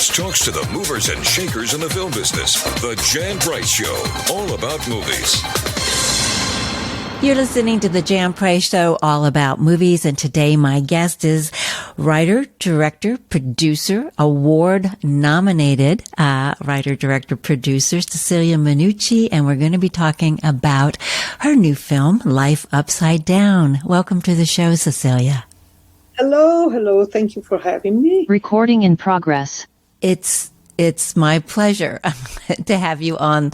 Price talks to the movers and shakers in the film business. The Jan Price Show, all about movies. You're listening to the Jan Price Show, all about movies, and today my guest is writer, director, producer, award-nominated writer, director, producer Cecilia Miniucchi, and we're going to be talking about her new film, Life Upside Down. Welcome to the show, Cecilia. Hello. Thank you for having me. Recording in progress. It's my pleasure to have you on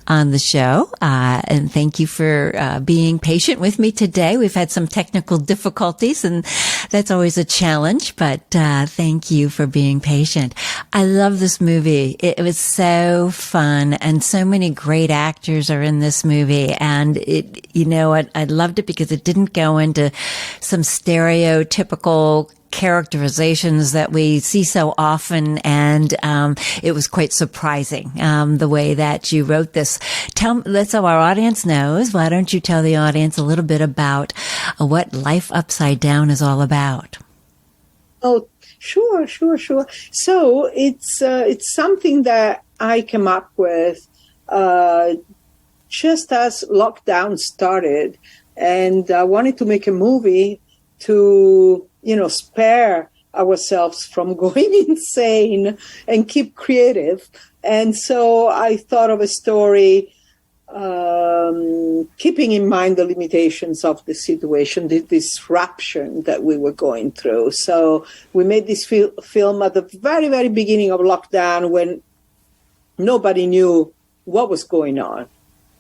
the show. And thank you for being patient with me today. We've had some technical difficulties and that's always a challenge, but thank you for being patient. I love this movie. It was so fun and so many great actors are in this movie. And I loved it because it didn't go into some stereotypical characterizations that we see so often, and it was quite surprising the way that you wrote this. Let's so our audience knows. Why don't you tell the audience a little bit about what Life Upside Down is all about? Oh, sure. So it's something that I came up with just as lockdown started, and I wanted to make a movie to spare ourselves from going insane and keep creative. And so I thought of a story keeping in mind the limitations of the situation, the disruption that we were going through. So we made this film at the very, very beginning of lockdown when nobody knew what was going on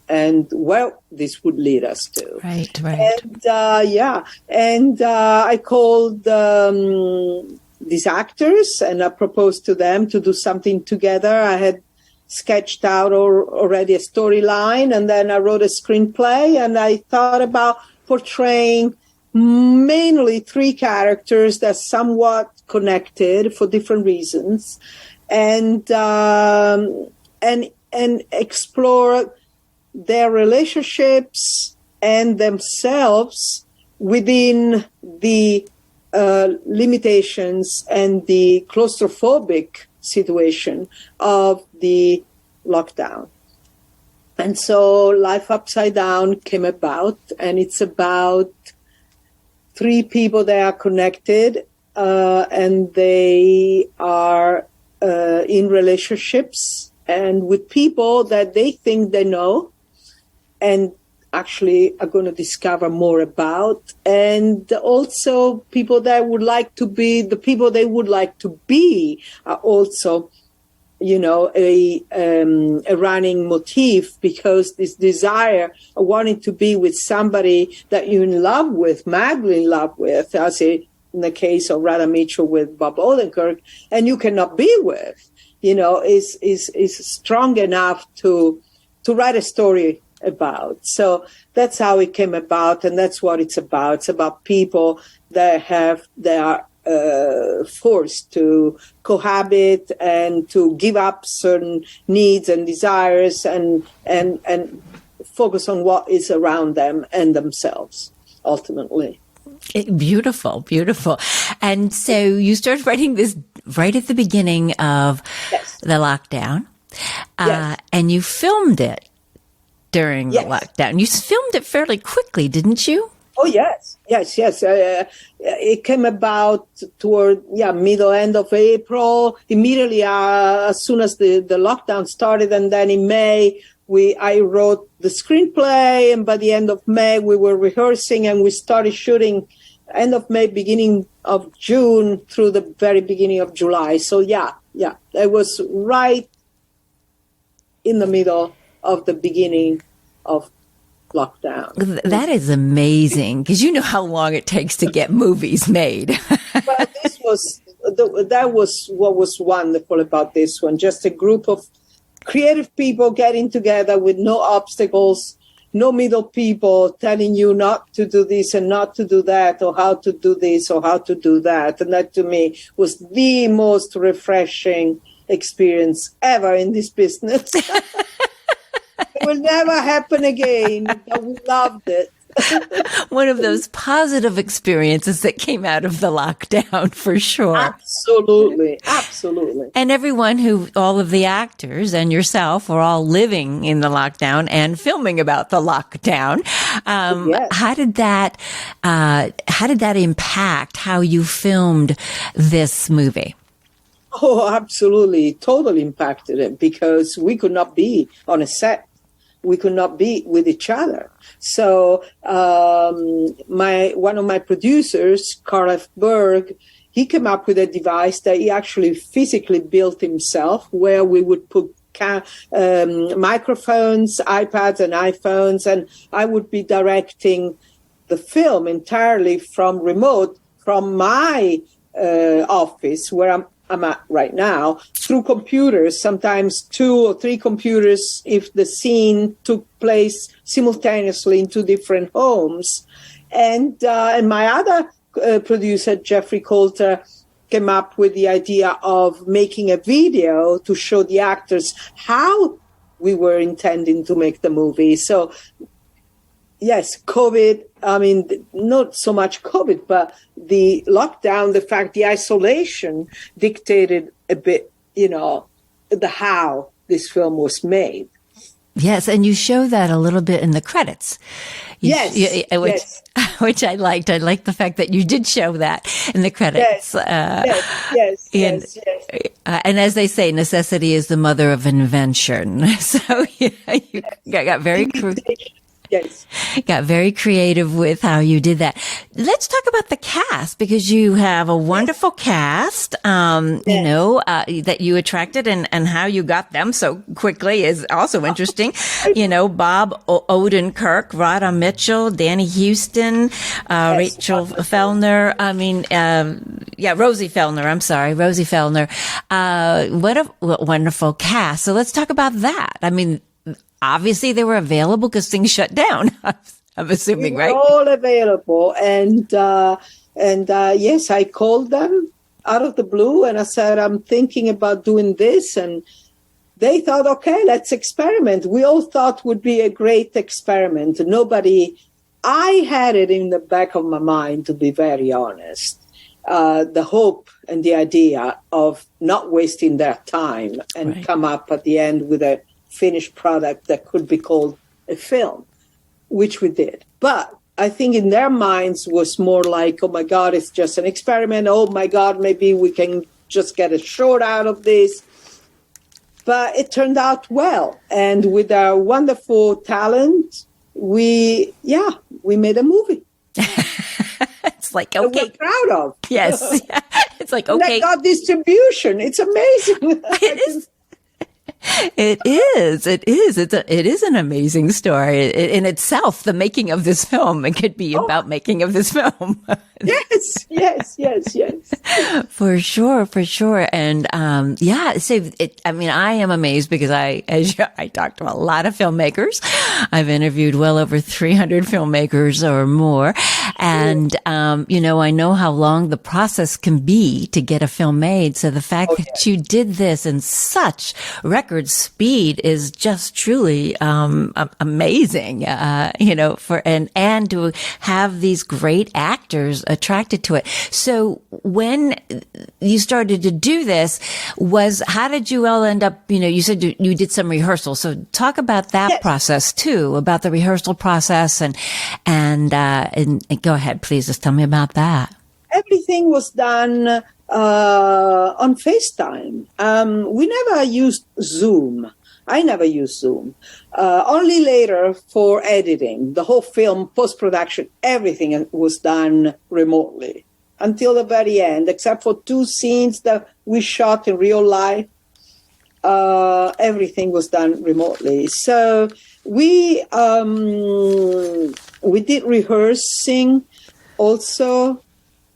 and where this would lead us to. Right. And I called these actors and I proposed to them to do something together. I had sketched out already a storyline, and then I wrote a screenplay, and I thought about portraying mainly three characters that somewhat connected for different reasons, and explore their relationships and themselves within the limitations and the claustrophobic situation of the lockdown. And so Life Upside Down came about, and it's about three people that are connected, and they are in relationships and with people that they think they know, and actually are going to discover more about, and also people that would like to be the people they would like to be are also, a running motif, because this desire of wanting to be with somebody that you're in love with, madly in love with, as in the case of Radha Mitchell with Bob Odenkirk, and you cannot be with, is strong enough to write a story about. So that's how it came about, and that's what it's about. It's about people that are forced to cohabit and to give up certain needs and desires and focus on what is around them and themselves ultimately. Beautiful. And so you started writing this right at the beginning of the lockdown, and you filmed it during the lockdown. You filmed it fairly quickly, didn't you? Oh, yes. It came about toward, middle, end of April, immediately as soon as the lockdown started. And then in May, I wrote the screenplay. And by the end of May, we were rehearsing and we started shooting end of May, beginning of June through the very beginning of July. So, it was right in the middle of the beginning of lockdown. That is amazing, because you know how long it takes to get movies made. But that was what was wonderful about this one. Just a group of creative people getting together with no obstacles, no middle people telling you not to do this and not to do that, or how to do this or how to do that. And that to me was the most refreshing experience ever in this business. It will never happen again, but we loved it. One of those positive experiences that came out of the lockdown, for sure. Absolutely. Absolutely. And all of the actors and yourself were all living in the lockdown and filming about the lockdown. Yes. How did that impact how you filmed this movie? Oh, absolutely. Totally impacted it because we could not be on a set. We could not be with each other. So one of my producers, Carl F. Berg, he came up with a device that he actually physically built himself, where we would put microphones, iPads, and iPhones, and I would be directing the film entirely from remote, from my office, where I'm at right now, through computers, sometimes 2 or 3 computers if the scene took place simultaneously in 2 different homes. And my other producer, Jeffrey Coulter, came up with the idea of making a video to show the actors how we were intending to make the movie. So, yes, COVID, I mean, not so much COVID, but the lockdown, the isolation dictated a bit, the how this film was made. Yes, and you show that a little bit in the credits. Yes. Which I liked. I liked the fact that you did show that in the credits. Yes. And as they say, necessity is the mother of invention. So you got very got very creative with how you did that. Let's talk about the cast, because you have a wonderful cast, that you attracted, and how you got them so quickly is also interesting. Bob Odenkirk, Radha Mitchell, Danny Huston, Rachel Fellner. Rosie Fellner. I'm sorry, Rosie Fellner. What a wonderful cast. So let's talk about that. I mean, obviously they were available because things shut down. I'm assuming, right? All available, and yes, I called them out of the blue, and I said, I'm thinking about doing this, and they thought, okay, let's experiment. We all thought would be a great experiment. I had it in the back of my mind, to be very honest, the hope and the idea of not wasting their time and come up at the end with a finished product that could be called a film, which we did. But I think in their minds was more like, oh my God, it's just an experiment. Oh my God, maybe we can just get a short out of this. But it turned out well. And with our wonderful talent, we made a movie. It's like, okay. That we're proud of. Yes. It's like, okay. That got distribution. It's amazing. It is. It is. It is an amazing story in itself. The making of this film. It could be about making of this film. Yes. For sure. And, I am amazed because I talked to a lot of filmmakers. I've interviewed well over 300 filmmakers or more. And, I know how long the process can be to get a film made. So the fact that you did this in such record speed is just truly, amazing, and to have these great actors attracted to it. So when you started to do this, how did you all end up, you said you did some rehearsal. So talk about that process too, about the rehearsal process and go ahead, please just tell me about that. Everything was done on FaceTime. We never used Zoom. I never used Zoom. Only later for editing. The whole film, post-production, everything was done remotely until the very end, except for 2 scenes that we shot in real life. Everything was done remotely. So we did rehearsing also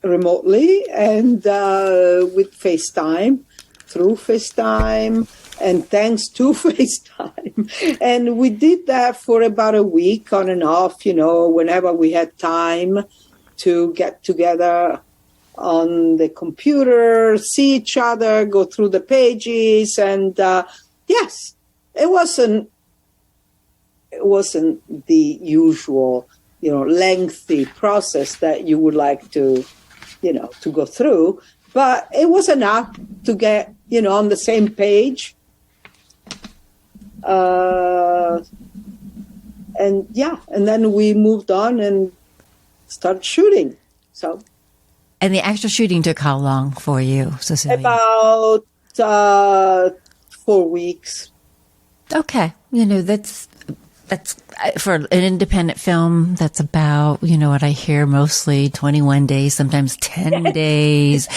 remotely and with FaceTime, through FaceTime, and thanks to FaceTime. And we did that for about a week on and off, whenever we had time to get together on the computer, see each other, go through the pages. And yes, it wasn't the usual lengthy process that you would like to, to go through. But it was enough to get, on the same page. And then we moved on and started shooting. So. And the actual shooting took how long for you, Cecilia? About 4 weeks. Okay. That's for an independent film. That's about, what I hear mostly 21 days, sometimes 10 days,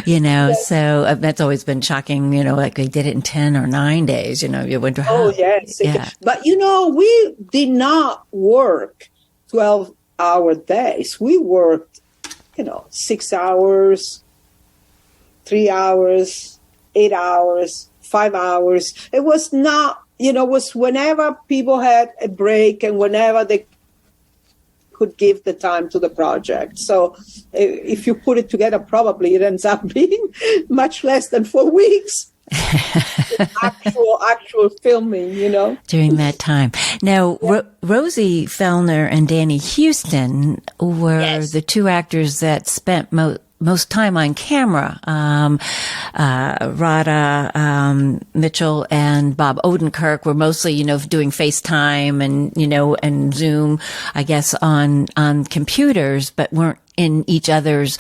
yes. So that's always been shocking, like they did it in 10 or 9 days, you went to Oh, yes. Yeah. But, we did not work 12-hour days. We worked, 6 hours, 3 hours, 8 hours, 5 hours. It was not, it was whenever people had a break and whenever they could give the time to the project. So if you put it together, probably it ends up being much less than 4 weeks. actual filming, during that time. Now, Rosie Fellner and Danny Huston were the two actors that spent most time on camera. Radha Mitchell and Bob Odenkirk were mostly, doing FaceTime and Zoom, I guess, on computers, but weren't in each other's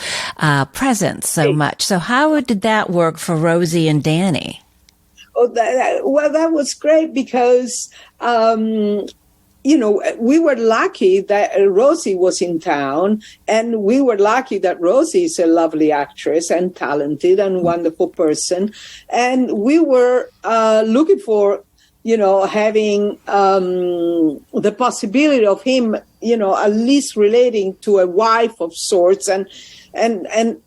presence so much. So how did that work for Rosie and Danny? Oh, that was great because, we were lucky that Rosie was in town, and we were lucky that Rosie is a lovely actress and talented and wonderful person. And we were looking for, having the possibility of him, at least relating to a wife of sorts. And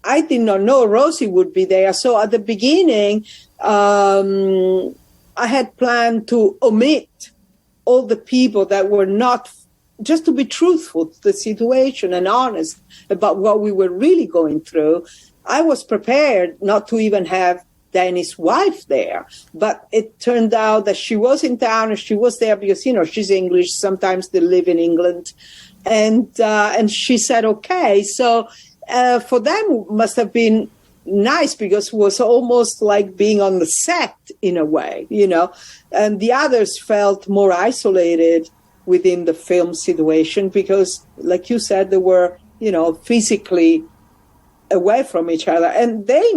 I did not know Rosie would be there. So at the beginning, I had planned to omit all the people that were not, just to be truthful to the situation and honest about what we were really going through. I was prepared not to even have Danny's wife there, but it turned out that she was in town and she was there because, she's English. Sometimes they live in England. And she said, okay. So for them, it must have been nice because it was almost like being on the set in a way, and the others felt more isolated within the film situation because, like you said, they were, physically away from each other, and they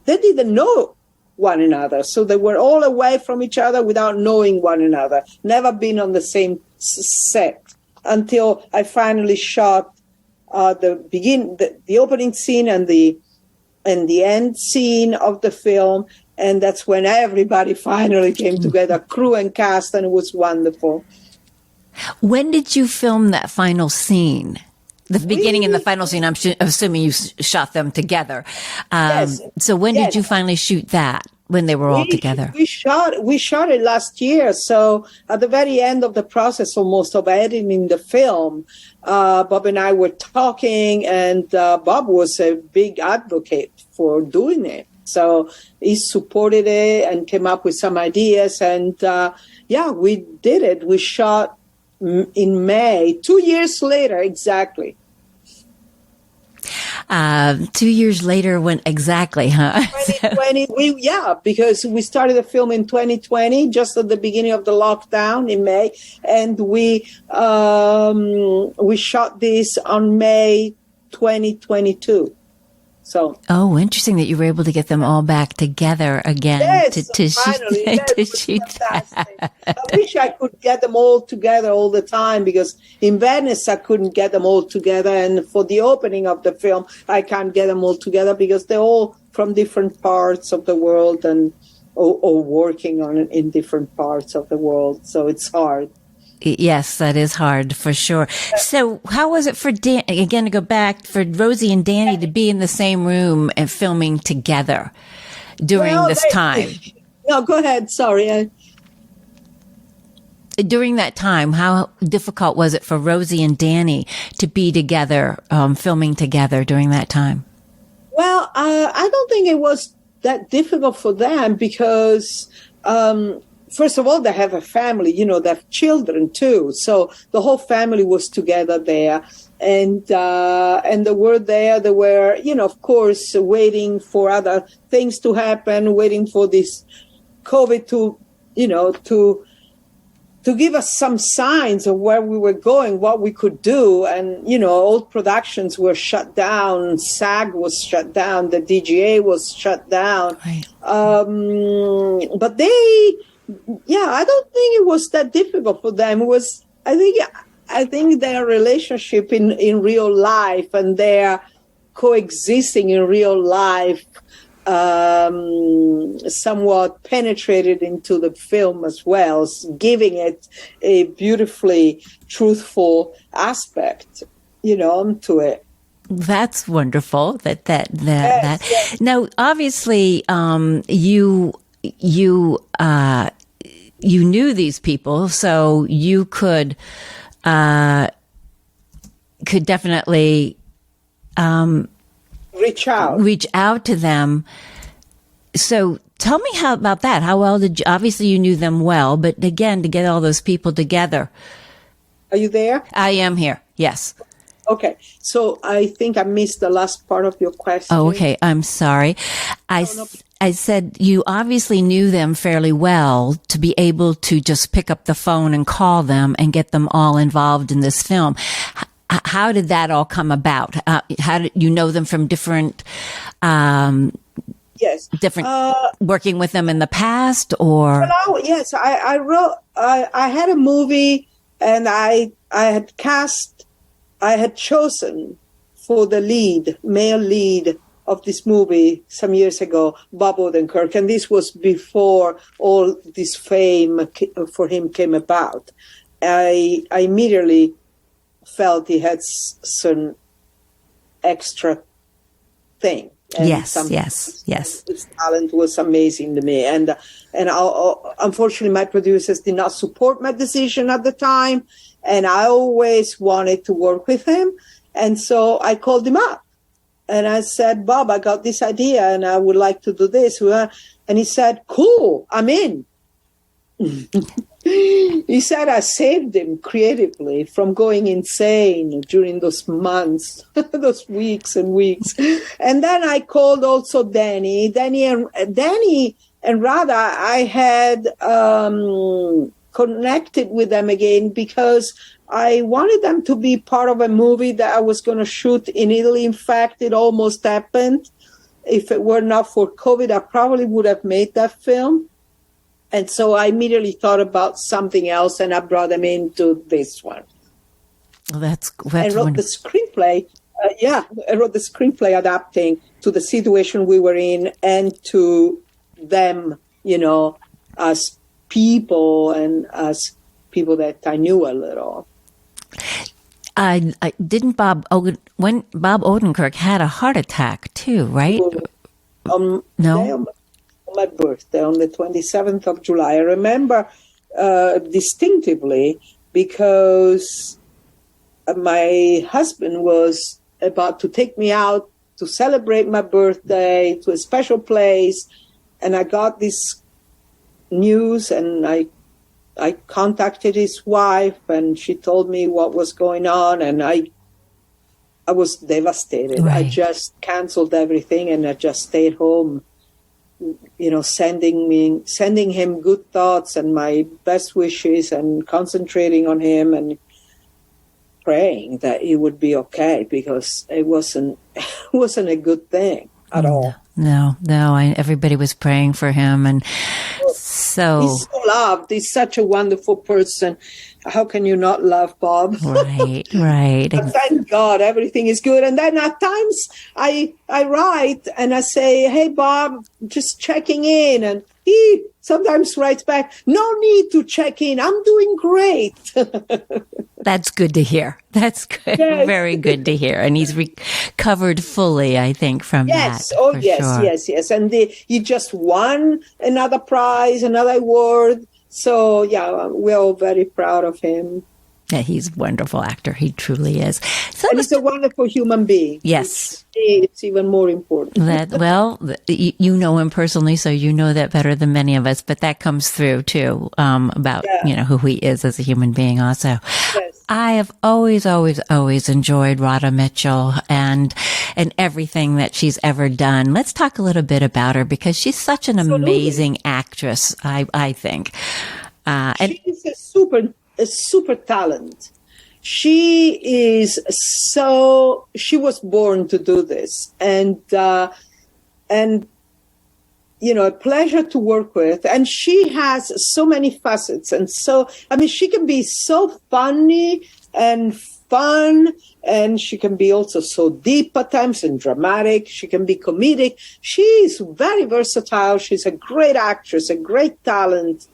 didn't know one another. So they were all away from each other without knowing one another, never been on the same set until I finally shot the opening scene and the end scene of the film. And that's when everybody finally came together, crew and cast, and it was wonderful. When did you film that final scene? The beginning and the final scene, I'm assuming you shot them together. Yes. So when did you finally shoot that, when they were all together? We shot it last year. So at the very end of the process, almost, of editing the film, Bob and I were talking, and Bob was a big advocate for doing it. So he supported it and came up with some ideas. And we did it. We shot in May, 2 years later, exactly. 2 years later, when exactly, huh? 2020, because we started the film in 2020, just at the beginning of the lockdown in May, and we shot this on May 2022. So. Oh, interesting that you were able to get them all back together again to shoot that. I wish I could get them all together all the time, because in Venice I couldn't get them all together, and for the opening of the film I can't get them all together because they're all from different parts of the world and or working on it in different parts of the world. So it's hard. Yes, that is hard for sure. So how was it for again, to go back, for Rosie and Danny to be in the same room and filming together during this time? No, go ahead. Sorry. During that time, how difficult was it for Rosie and Danny to be together, filming together during that time? Well, I don't think it was that difficult for them because, first of all, they have a family, they have children too. So the whole family was together there. And they were there. They were, of course, waiting for other things to happen, waiting for this COVID to give us some signs of where we were going, what we could do. And, old productions were shut down. SAG was shut down. The DGA was shut down. Right. But I don't think it was that difficult for them. It was, I think their relationship in real life and their coexisting in real life somewhat penetrated into the film as well, giving it a beautifully truthful aspect, to it. That's wonderful. Yes. Now, obviously, you knew these people, so you could definitely reach out to them. So tell me about that. How well obviously you knew them well, but again, to get all those people together. Are you there? I am here. Yes. Okay. So I think I missed the last part of your question. Oh, okay. I'm sorry. I said you obviously knew them fairly well to be able to just pick up the phone and call them and get them all involved in this film. How did that all come about? How did you know them from different, working with them in the past, or? Well, yes, I had a movie, and I had chosen for the male lead of this movie some years ago, Bob Odenkirk, and this was before all this fame for him came about. I immediately felt he had some extra thing. And yes. His talent was amazing to me. And unfortunately, my producers did not support my decision at the time. And I always wanted to work with him. And so I called him up. And I said, Bob, I got this idea and I would like to do this. And he said, cool, I'm in. He said I saved him creatively from going insane during those months, those weeks and weeks. And then I called also Danny and Radha. I had connected with them again because I wanted them to be part of a movie that I was going to shoot in Italy. In fact, it almost happened. If it were not for COVID, I probably would have made that film. And so I immediately thought about something else, and I brought them into this one. Well, that's I wrote the screenplay. I wrote the screenplay adapting to the situation we were in and to them, as people and as people that I knew a little. I didn't when Bob Odenkirk had a heart attack too, right? No. My birthday on the 27th of July. I remember distinctively because my husband was about to take me out to celebrate my birthday to a special place, and I got this news, and I contacted his wife, and she told me what was going on, and I was devastated. Right. I just canceled everything, and I just stayed home. Sending him good thoughts and my best wishes and concentrating on him and praying that he would be okay, because it wasn't a good thing at all. No. Everybody was praying for him, and so he's so loved. He's such a wonderful person. How can you not love Bob? Right. But thank God everything is good. And then at times I write and I say, hey, Bob, just checking in. And he sometimes writes back, no need to check in. I'm doing great. That's good to hear. That's good. Yes. Very good to hear. And he's recovered fully, I think, from that. Oh, yes. Sure. Yes. And he just won another prize, another award. So, yeah, we're all very proud of him. Yeah, he's a wonderful actor. He truly is. So and he's a wonderful human being. Yes. It's even more important. You know him personally, so you know that better than many of us, but that comes through too, about, who he is as a human being also. Yes. I have always enjoyed Radha Mitchell and everything that she's ever done. Let's talk a little bit about her because she's such an amazing actress, I think. She's a super talent. She was born to do this, and a pleasure to work with. And she has so many facets, and she can be so funny and fun, and she can be also so deep at times and dramatic. She can be comedic. She's very versatile. She's a great actress, a great talent,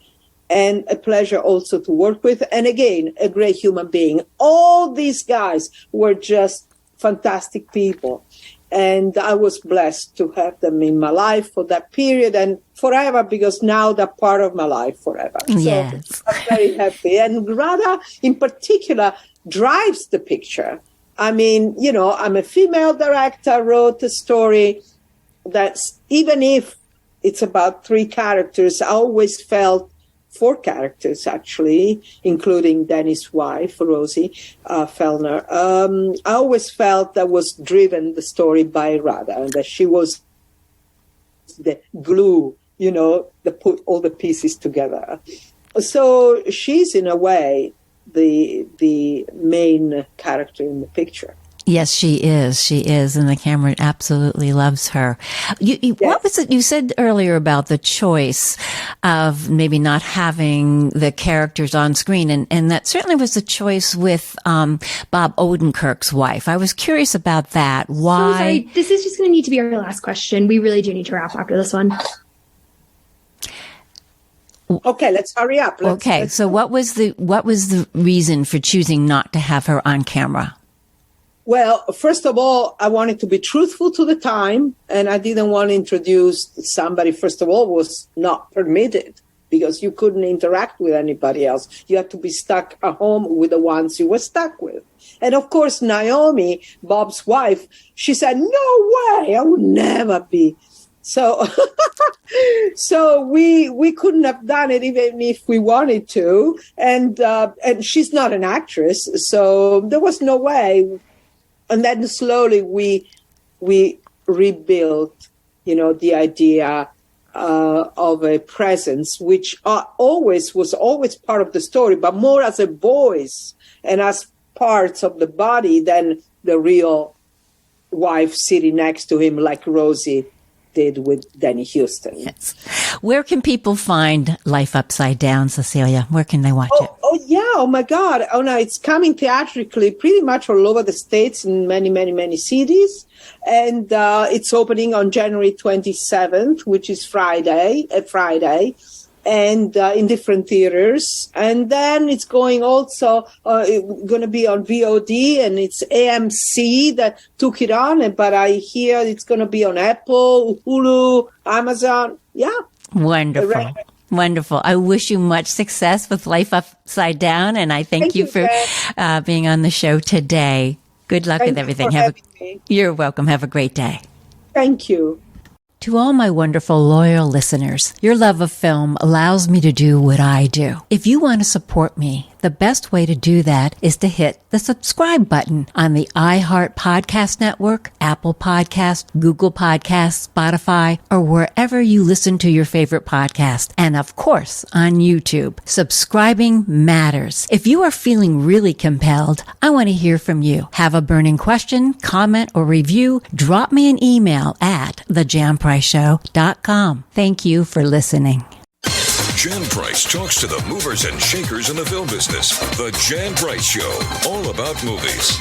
and a pleasure also to work with. And again, a great human being. All these guys were just fantastic people. And I was blessed to have them in my life for that period and forever, because now they're part of my life forever. Yes. So I'm very happy. And Radha, in particular, drives the picture. I mean, I'm a female director, wrote a story that's, even if it's about 3 characters, I always felt 4 characters, actually, including Danny's wife, Rosie Fellner. I always felt that was driven, the story, by Radha, and that she was the glue, that put all the pieces together. So she's, in a way, the main character in the picture. Yes, she is, and the camera absolutely loves her. What was it you said earlier about the choice of maybe not having the characters on screen, and that certainly was the choice with Bob Odenkirk's wife. I was curious about that. Why? So sorry, this is just going to need to be our last question. We really do need to wrap after this one. Okay, let's hurry up. So what was the reason for choosing not to have her on camera? Well, first of all, I wanted to be truthful to the time, and I didn't want to introduce somebody, first of all, was not permitted, because you couldn't interact with anybody else. You had to be stuck at home with the ones you were stuck with. And of course, Naomi, Bob's wife, she said, no way, I would never be. So, we couldn't have done it even if we wanted to. And she's not an actress, so there was no way. And then slowly we rebuilt, the idea of a presence, which was always part of the story, but more as a voice and as parts of the body than the real wife sitting next to him, like Rosie did with Danny Huston. Yes. Where can people find Life Upside Down, Cecilia? Where can they watch it? Oh, yeah. Oh, my God. Oh, no. It's coming theatrically pretty much all over the States in many, many, many cities. And it's opening on January 27th, which is Friday, and in different theaters. And then it's going also, going to be on VOD, and it's AMC that took it on. But I hear it's going to be on Apple, Hulu, Amazon. Yeah. Wonderful. Wonderful. I wish you much success with Life Upside Down, and I thank you for being on the show today. Good luck with everything. You're welcome. Have a great day. Thank you. To all my wonderful loyal listeners, your love of film allows me to do what I do. If you want to support me, the best way to do that is to hit the subscribe button on the iHeart Podcast Network, Apple Podcast, Google Podcasts, Spotify, or wherever you listen to your favorite podcast. And of course, on YouTube. Subscribing matters. If you are feeling really compelled, I want to hear from you. Have a burning question, comment, or review? Drop me an email at thejanpriceshow.com. Thank you for listening. Jan Price talks to the movers and shakers in the film business. The Jan Price Show, all about movies.